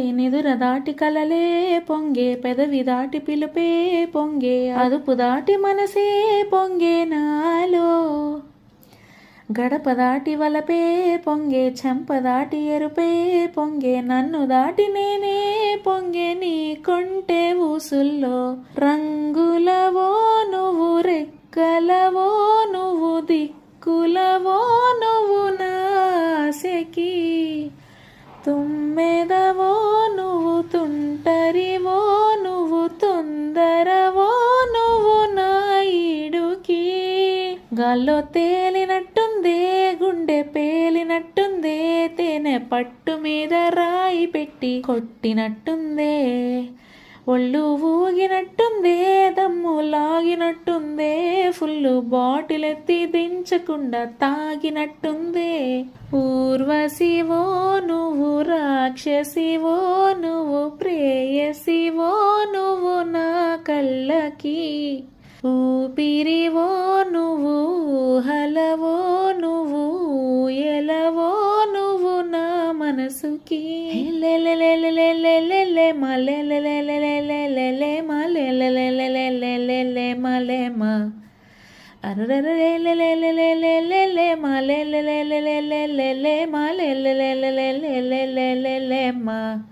నిదుర దాటి కలలే పొంగే, పెదవి దాటి పిలుపే పొంగే, అదుపు దాటి మనసే పొంగే నాలో. గడప దాటి వలపే పొంగే, చెంప దాటి ఎరుపే పొంగే, నన్ను దాటి నేనే పొంగే నీ కొంటె ఊసుల్లో. రంగులవో నువ్వు, రెక్కలవో నువ్వు, దిక్కులవో నువ్వు నాశకి. తుమ్మెదవో నువ్వు, తుంటరివో నువ్వు, తొందరవో నువ్వు నా ఈడుకి. గాల్లో తేలినట్టుందే, గుండె పేలినట్టుందే, తేనె పట్టు మీద రాయి పెట్టి కొట్టినట్టుందే. ఒళ్ళు ఊగినట్టుందే, దమ్ము లాగినట్టుందే, ఫుల్లు బాటిల్ ఎత్తి దించకుండా తాగినట్టుందే. ఊర్వశివో నువ్వు, రాక్షసివో నువ్వు, ప్రేయసివో నువ్వు నా కళ్ళకి. ఊపిరివో నువ్వు, ఊహలవో నువ్వు, ఎలవో నువ్వు నా మనసుకి. లెలెలెలెలెలెలెలె మలెలెలెలెలెలెలె మలెలెలెలెలెలెలె మలెమ. అరరలెలెలెలెలెలెలెలె మలెలెలెలెలెలెలె మలెలెలెలెలెలెలె మా.